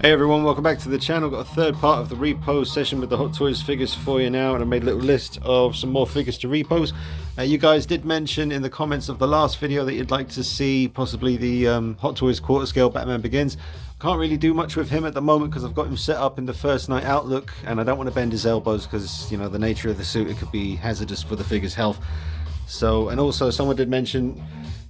Hey everyone, welcome back to the channel. Got a third part of the Repose session with the Hot Toys figures for you now, and I made a little list of some more figures to repose. You guys did mention in the comments of the last video that you'd like to see possibly the Hot Toys quarter scale Batman Begins. Can't really do much with him at the moment because I've got him set up in the first night outlook, and I don't want to bend his elbows because, you know, the nature of the suit, it could be hazardous for the figure's health. So, and also someone did mention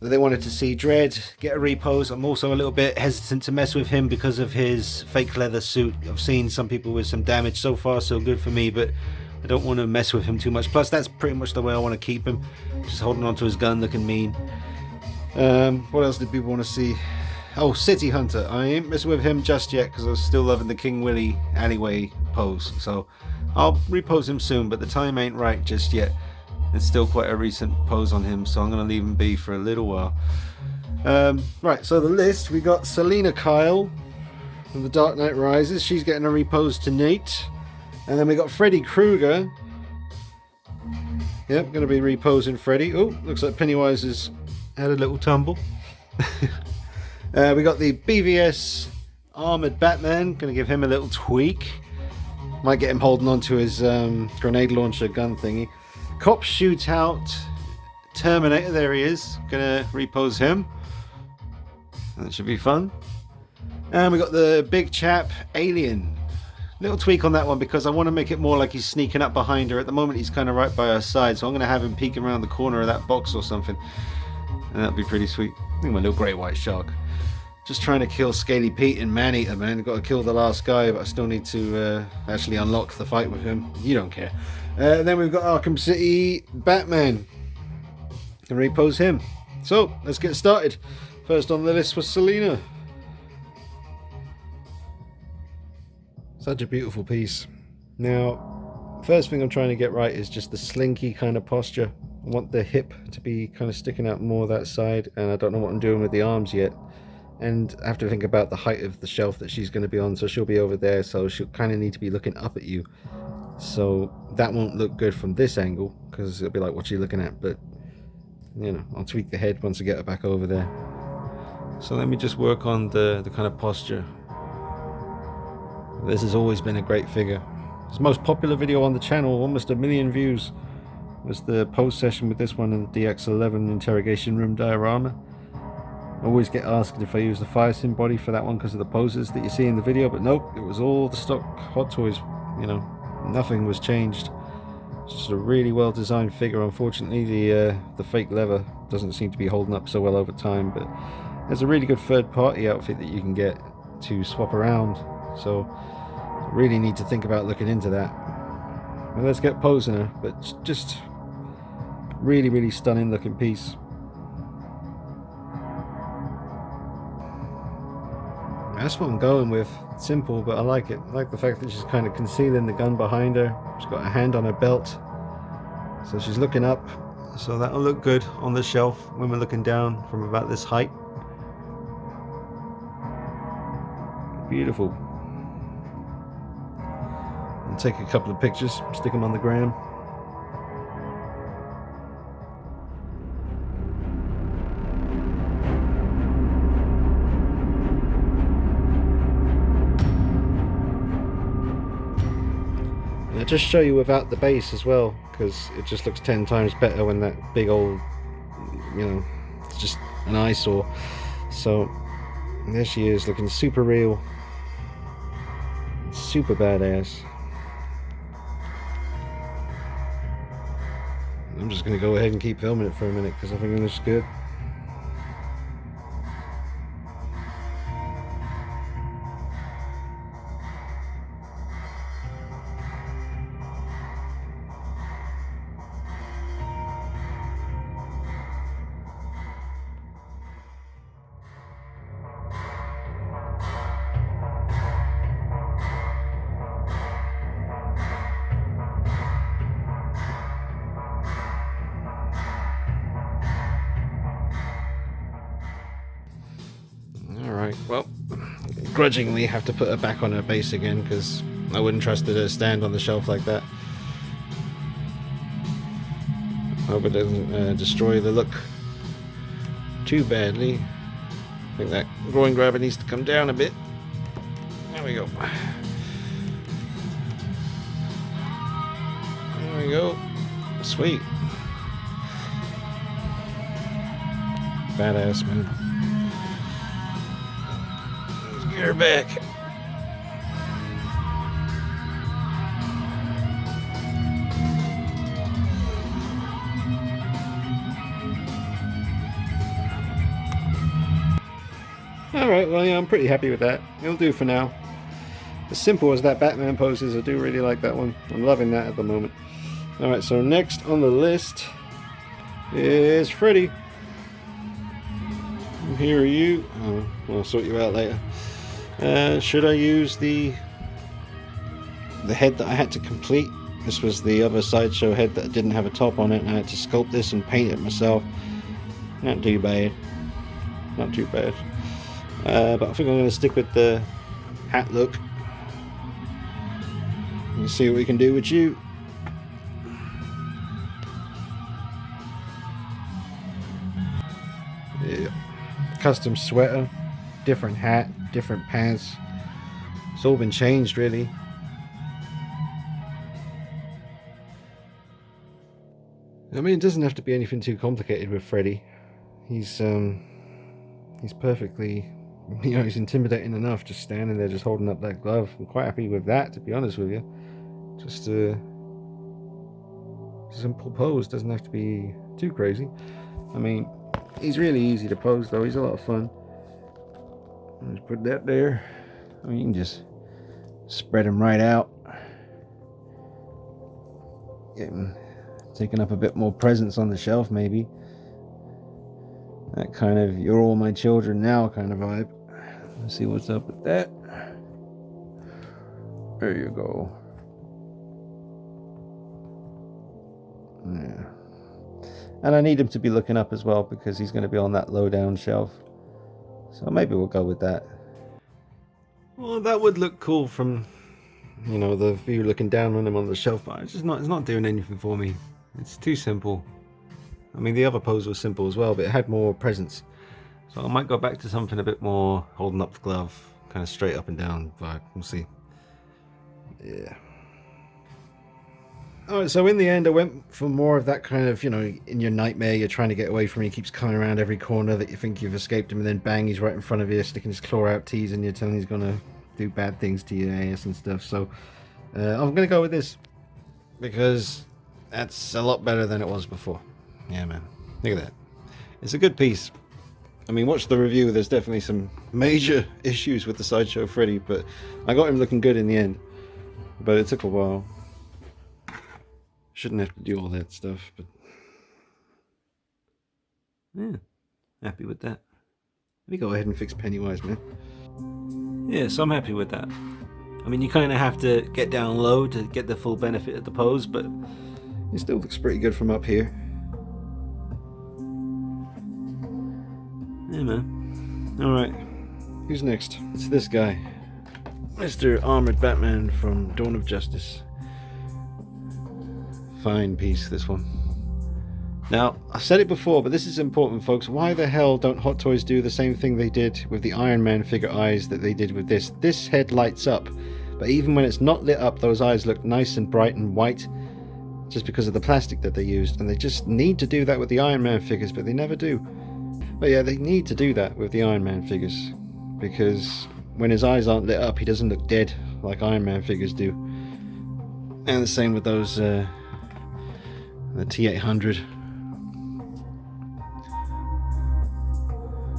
that they wanted to see Dredd get a repose. I'm also a little bit hesitant to mess with him because of his fake leather suit. I've seen some people with some damage. So far so good for me, but I don't want to mess with him too much. Plus that's pretty much the way I want to keep him, just holding on to his gun looking mean. What else did people want to see? Oh, City Hunter. I ain't messing with him just yet because I was still loving the King Willie alleyway pose, so I'll repose him soon, but the time ain't right just yet. It's still quite a recent pose on him, so I'm going to leave him be for a little while. Right, so the list, we got Selina Kyle from The Dark Knight Rises. She's getting a repose tonight. And then we got Freddy Krueger. Yep, going to be reposing Freddy. Oh, looks like Pennywise has had a little tumble. We got the BVS Armored Batman. Going to give him a little tweak. Might get him holding on to his grenade launcher gun thingy. Cop Shootout Terminator, there he is. Gonna repose him. That should be fun. And we got the big chap Alien. Little tweak on that one because I want to make it more like he's sneaking up behind her. At the moment he's kind of right by her side, so I'm going to have him peeking around the corner of that box or something. And that'd be pretty sweet. I think my little grey white shark. Just trying to kill Scaly Pete and Maneater, man. Got to kill the last guy, but I still need to actually unlock the fight with him. You don't care. Then we've got Arkham City Batman. Can repose him. So let's get started. First on the list was Selina. Such a beautiful piece. Now, first thing I'm trying to get right is just the slinky kind of posture. I want the hip to be kind of sticking out more that side, and I don't know what I'm doing with the arms yet. And I have to think about the height of the shelf that she's going to be on, so she'll be over there, so she'll kind of need to be looking up at you. So that won't look good from this angle because it'll be like, what's she looking at? But you know, I'll tweak the head once I get her back over there. So let me just work on the kind of posture. This has always been a great figure. It's the most popular video on the channel, almost 1 million views, was the post session with this one in the DX11 interrogation room diorama. I always get asked if I use the fire sim body for that one because of the poses that you see in the video, but nope, it was all the stock Hot Toys, you know. Nothing was changed. It's just a really well designed figure. Unfortunately the fake leather doesn't seem to be holding up so well over time, but there's a really good third party outfit that you can get to swap around, so I really need to think about looking into that. Well, let's get posing her, but just really stunning looking piece. That's what I'm going with. Simple, but I like it. I like the fact that she's kind of concealing the gun behind her. She's got her hand on her belt, so she's looking up, so that'll look good on the shelf when we're looking down from about this height. Beautiful. I'll take a couple of pictures, stick them on the gram. I'll just show you without the base as well, because it just looks 10 times better when that big old, you know, it's just an eyesore. So there she is, looking super real, super badass. I'm just going to go ahead and keep filming it for a minute because I think it looks good. Alright, well, grudgingly have to put her back on her base again because I wouldn't trust her to stand on the shelf like that. Hope it doesn't destroy the look too badly. I think that groin grabber needs to come down a bit. There we go. There we go. Sweet. Badass, man. Let's get her back. Alright, well, yeah, I'm pretty happy with that. It'll do for now. As simple as that Batman pose is, I do really like that one. I'm loving that at the moment. Alright, so next on the list is Freddy. Here are you. Oh, I'll sort you out later. Should I use the head that I had to complete? This was the other sideshow head that didn't have a top on it, and I had to sculpt this and paint it myself. Not too bad. Not too bad. But I think I'm going to stick with the hat look. Let's see what we can do with you. Yeah. Custom sweater, different hat, different pants. It's all been changed, really. I mean, it doesn't have to be anything too complicated with Freddy. He's perfectly, he's intimidating enough just standing there, just holding up that glove. I'm quite happy with that, to be honest with you. Just a simple pose, doesn't have to be too crazy. I mean, he's really easy to pose though, he's a lot of fun. Just put that there. I mean, you can just spread him right out. Get him taking up a bit more presence on the shelf, maybe. That kind of "you're all my children now" kind of vibe. Let's see what's up with that. There you go. Yeah. And I need him to be looking up as well, because he's going to be on that low down shelf. So maybe we'll go with that. Well, that would look cool from, the view looking down on him on the shelf, but it's not doing anything for me. It's too simple. I mean, the other pose was simple as well, but it had more presence. So I might go back to something a bit more holding up the glove, kind of straight up and down vibe. We'll see. Yeah. Alright, so in the end I went for more of that kind of, in your nightmare you're trying to get away from him, he keeps coming around every corner that you think you've escaped him, and then bang, he's right in front of you, sticking his claw out, teasing you, telling he's gonna do bad things to your ass and stuff. So I'm gonna go with this, because that's a lot better than it was before. Yeah, man, look at that. It's a good piece. I mean, watch the review, there's definitely some major issues with the Sideshow Freddy, but I got him looking good in the end. But it took a while. Shouldn't have to do all that stuff, but yeah, happy with that. Let me go ahead and fix Pennywise, man. Yeah, so I'm happy with that. I mean, you kind of have to get down low to get the full benefit of the pose, but it still looks pretty good from up here. Yeah, man. Alright, who's next? It's this guy. Mr. Armored Batman from Dawn of Justice. Fine piece, this one. Now, I've said it before, but this is important, folks. Why the hell don't Hot Toys do the same thing they did with the Iron Man figure eyes that they did with this? This head lights up, but even when it's not lit up, those eyes look nice and bright and white, just because of the plastic that they used. And they just need to do that with the Iron Man figures, but they never do. But yeah, they need to do that with the Iron Man figures, because when his eyes aren't lit up, he doesn't look dead like Iron Man figures do. And the same with those the T-800.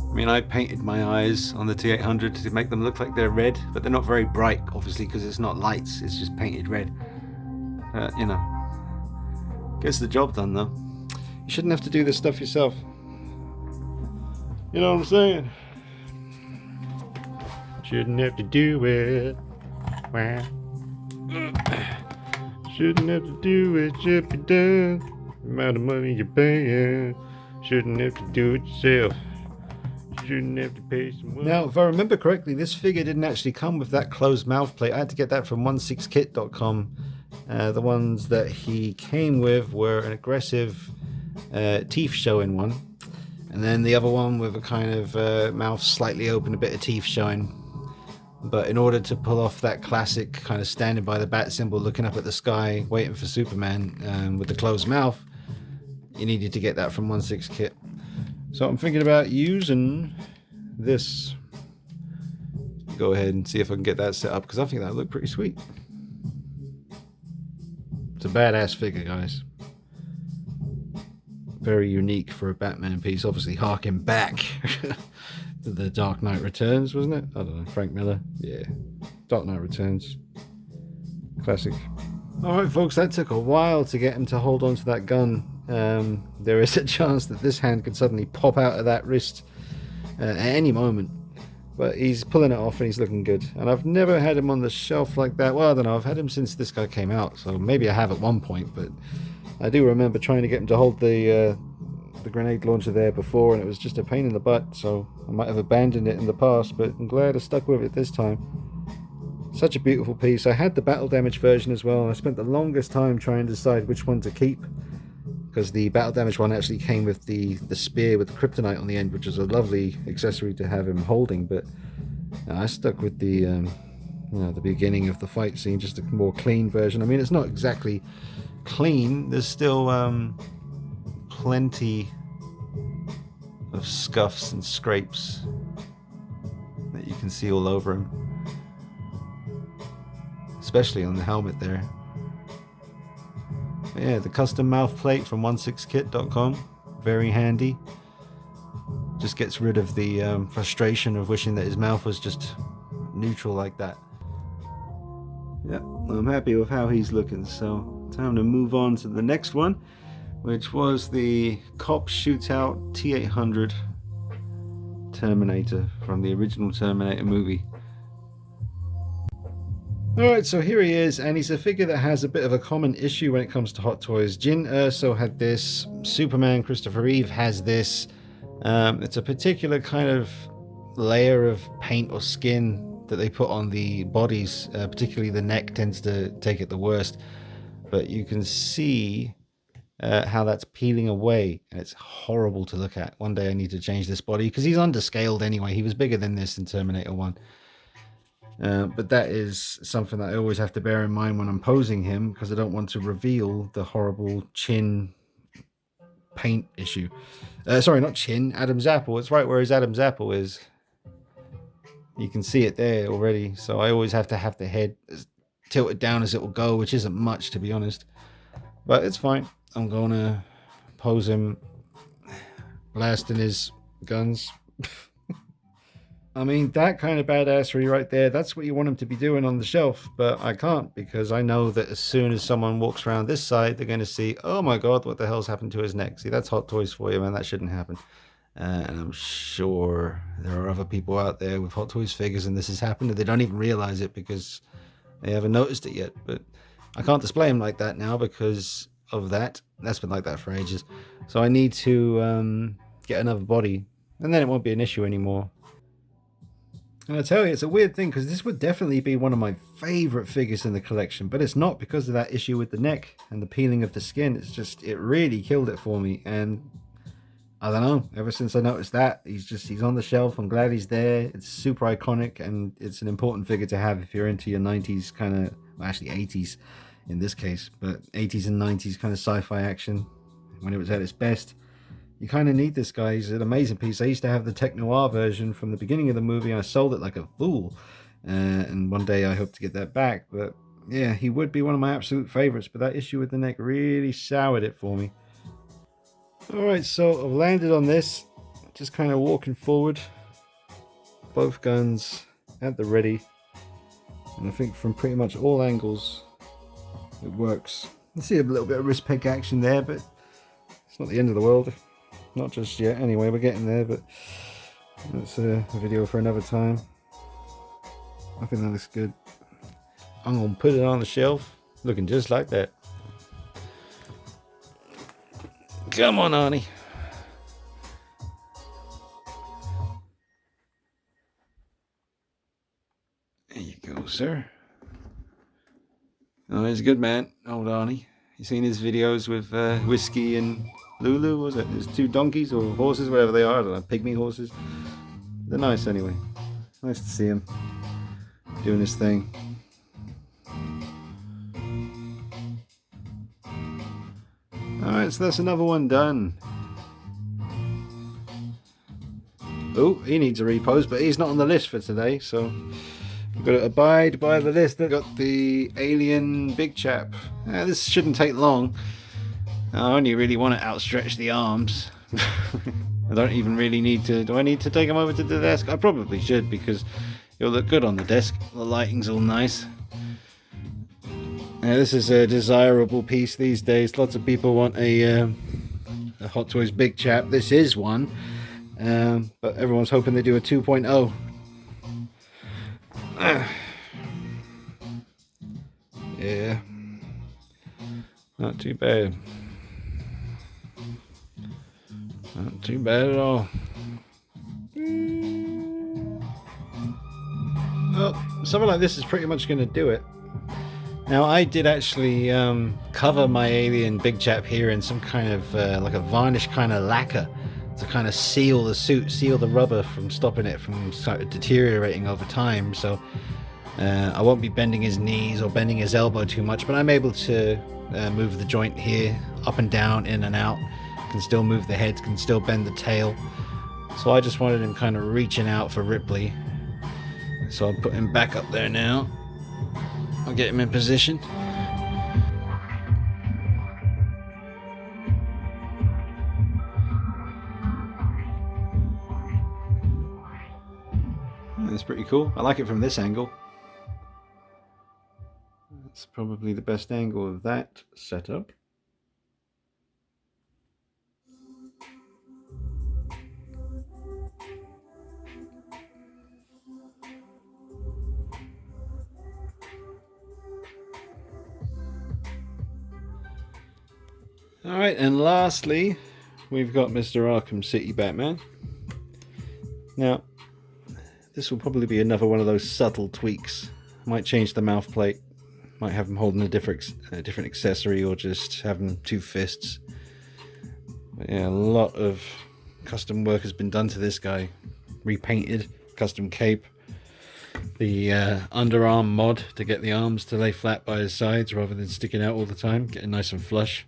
I mean, I painted my eyes on the T-800 to make them look like they're red, but they're not very bright, obviously, because it's not lights, it's just painted red. Gets the job done, though. You shouldn't have to do this stuff yourself. You know what I'm saying? Shouldn't have to do it. Shouldn't have to do it, should be done. The amount of money you're paying. Shouldn't have to do it yourself. Shouldn't have to pay someone. Now, if I remember correctly, this figure didn't actually come with that closed mouth plate. I had to get that from 16kit.com. The ones that he came with were an aggressive teeth showing one, and then the other one with a kind of mouth slightly open, a bit of teeth showing. But in order to pull off that classic kind of standing by the bat symbol, looking up at the sky, waiting for Superman with the closed mouth, you needed to get that from 1/6 kit. So I'm thinking about using this. Go ahead and see if I can get that set up, because I think that would look pretty sweet. It's a badass figure, guys. Very unique for a Batman piece. Obviously harking back to the Dark Knight Returns, wasn't it? I don't know, Frank Miller. Yeah, Dark Knight Returns. Classic. Alright folks, that took a while to get him to hold on to that gun. There is a chance that this hand could suddenly pop out of that wrist at any moment. But he's pulling it off and he's looking good. And I've never had him on the shelf like that. Well, I don't know, I've had him since this guy came out. So maybe I have at one point, but I do remember trying to get him to hold the grenade launcher there before, and it was just a pain in the butt. So I might have abandoned it in the past, but I'm glad I stuck with it this time. Such a beautiful piece. I had the battle damage version as well, and I spent the longest time trying to decide which one to keep, because the battle damage one actually came with the spear with the kryptonite on the end, which is a lovely accessory to have him holding. But I stuck with the the beginning of the fight scene, just a more clean version. I mean, it's not exactly clean. There's still plenty of scuffs and scrapes that you can see all over him, especially on the helmet there. But yeah, the custom mouth plate from 16kit.com, very handy. Just gets rid of the frustration of wishing that his mouth was just neutral like that. Yeah, I'm happy with how he's looking, so time to move on to the next one, which was the Cop Shootout T-800 Terminator from the original Terminator movie. Alright, so here he is, and he's a figure that has a bit of a common issue when it comes to Hot Toys. Jyn Erso had this, Superman Christopher Reeve has this. It's a particular kind of layer of paint or skin that they put on the bodies, particularly the neck tends to take it the worst. But you can see how that's peeling away, and it's horrible to look at. One day I need to change this body, because he's underscaled anyway. He was bigger than this in Terminator 1. But that is something that I always have to bear in mind when I'm posing him, because I don't want to reveal the horrible chin paint issue. Sorry, not chin, Adam's apple. It's right where his Adam's apple is. You can see it there already. So I always have to have the head tilted down as it will go, which isn't much, to be honest. But it's fine. I'm going to pose him blasting his guns. I mean, that kind of badassery right there, that's what you want him to be doing on the shelf, but I can't, because I know that as soon as someone walks around this side, they're going to see, oh my god, what the hell's happened to his neck? See, that's Hot Toys for you, man. That shouldn't happen. And I'm sure there are other people out there with Hot Toys figures and this has happened, and they don't even realize it because they haven't noticed it yet. But I can't display them like that now because of that. That's been like that for ages. So I need to get another body, and then it won't be an issue anymore. And I tell you, it's a weird thing, because this would definitely be one of my favorite figures in the collection, but it's not, because of that issue with the neck and the peeling of the skin. It's just, it really killed it for me. And I don't know, ever since I noticed that, he's on the shelf. I'm glad he's there. It's super iconic, and it's an important figure to have if you're into your 90s kind of, well, actually 80s in this case, but 80s and 90s kind of sci-fi action when it was at its best. You kind of need this guy. He's an amazing piece. I used to have the Tech Noir version from the beginning of the movie. I sold it like a fool. And one day I hope to get that back. But yeah, he would be one of my absolute favorites. But that issue with the neck really soured it for me. Alright, so I've landed on this. Just kind of walking forward. Both guns at the ready. And I think from pretty much all angles, it works. You see a little bit of wrist peg action there, but it's not the end of the world. Not just yet. Anyway, we're getting there, but that's a video for another time. I think that looks good. I'm going to put it on the shelf, looking just like that. Come on, Arnie. There you go, sir. Oh, he's a good man, old Arnie. You seen his videos with Whiskey and Lulu, was it? There's two donkeys or horses, whatever they are. I don't know, pygmy horses. They're nice anyway. Nice to see them. doing his thing. Alright, so that's another one done. Oh, he needs a repose, but he's not on the list for today, so we've got to abide by the list. I've got the alien big chap. This shouldn't take long. I only really want to outstretch the arms. I don't even really need to. Do I need to take him over to the desk? I probably should, because it'll look good on the desk. The lighting's all nice. This is a desirable piece these days. Lots of people want a Hot Toys big chap. This is one. But everyone's hoping they do a 2.0. Yeah. Not too bad. Not too bad at all. Well, something like this is pretty much going to do it. Now, I did actually cover my alien big chap here in some kind of like a varnish kind of lacquer to kind of seal the suit, seal the rubber from stopping it from sort of deteriorating over time. So I won't be bending his knees or bending his elbow too much, but I'm able to move the joint here up and down, in and out. Can still move the head, can still bend the tail. So I just wanted him kind of reaching out for Ripley. So I'll put him back up there now. I'll get him in position. That's pretty cool. I like it from this angle. That's probably the best angle of that setup. Alright, and lastly, we've got Mr. Arkham City Batman. Now, this will probably be another one of those subtle tweaks. Might change the mouth plate, might have him holding a different accessory, or just have him 2 fists. But yeah, a lot of custom work has been done to this guy. Repainted, custom cape. The underarm mod to get the arms to lay flat by his sides rather than sticking out all the time, getting nice and flush.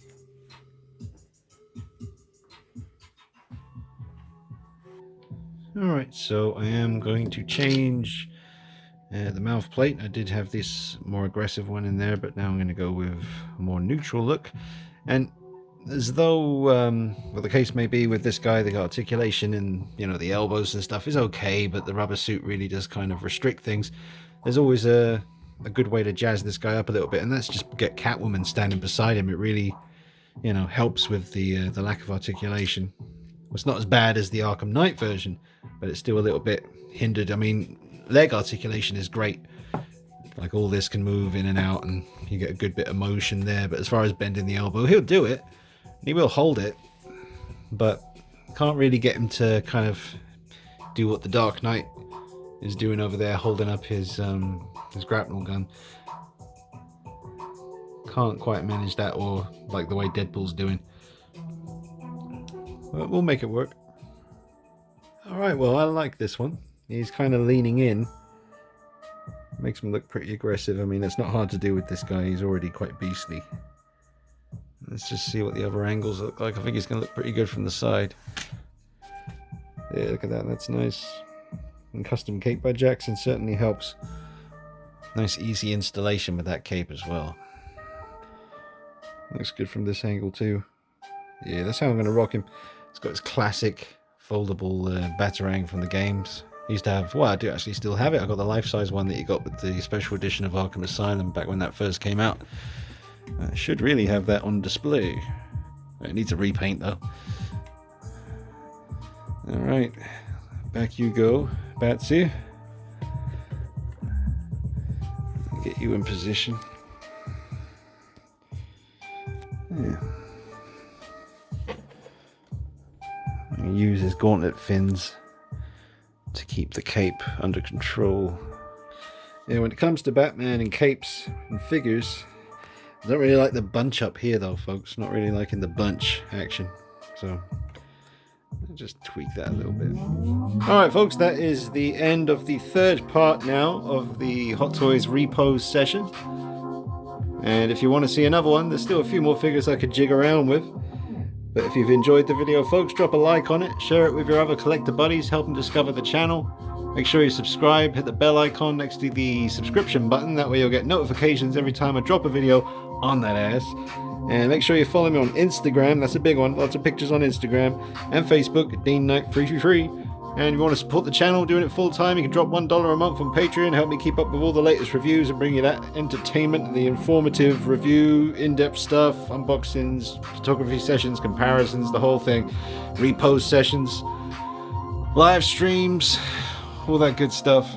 Alright, so I am going to change the mouth plate. I did have this more aggressive one in there, but now I'm going to go with a more neutral look. And as though, well, the case may be with this guy, the articulation and, you know, the elbows and stuff is okay, but the rubber suit really does kind of restrict things. There's always a good way to jazz this guy up a little bit, and that's just get Catwoman standing beside him. It really, you know, helps with the lack of articulation. It's not as bad as the Arkham Knight version, but it's still a little bit hindered. I mean, leg articulation is great. Like, all this can move in and out, and you get a good bit of motion there. But as far as bending the elbow, he'll do it. He will hold it, but can't really get him to kind of do what the Dark Knight is doing over there, holding up his grapnel gun. Can't quite manage that, or like the way Deadpool's doing. But we'll make it work. Alright, well, I like this one. He's kind of leaning in. Makes him look pretty aggressive. I mean, it's not hard to do with this guy. He's already quite beastly. Let's just see what the other angles look like. I think he's going to look pretty good from the side. Yeah, look at that. That's nice. And custom cape by Jackson certainly helps. Nice easy installation with that cape as well. Looks good from this angle too. Yeah, that's how I'm going to rock him. It's got its classic foldable Batarang from the games. I used to have, well, I do actually still have it. I got the life-size one that you got with the special edition of Arkham Asylum back when that first came out. I should really have that on display. It needs a repaint though. Alright, back you go, Batsy. Get you in position. Yeah. Use his gauntlet fins to keep the cape under control. Yeah, when it comes to Batman and capes and figures, I don't really like the bunch up here though, folks. Not really liking the bunch action. So Just tweak that a little bit. Alright folks, that is the end of the third part now of the Hot Toys Repose session. And if you want to see another one, there's still a few more figures I could jig around with. But if you've enjoyed the video folks, drop a like on it, share it with your other collector buddies, help them discover the channel. Make sure you subscribe, hit the bell icon next to the subscription button, that way you'll get notifications every time I drop a video on that ass. And make sure you follow me on Instagram, that's a big one, lots of pictures on Instagram, and Facebook, DeanKnight333. And if you want to support the channel, doing it full time, you can drop $1 a month on Patreon, help me keep up with all the latest reviews and bring you that entertainment, the informative review, in-depth stuff, unboxings, photography sessions, comparisons, the whole thing, repose sessions, live streams, all that good stuff.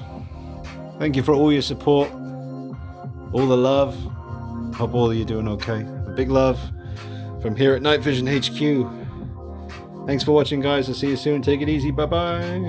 Thank you for all your support, all the love. Hope all of you are doing okay. A big love from here at Night Vision HQ. Thanks for watching guys, I'll see you soon, take it easy, bye bye.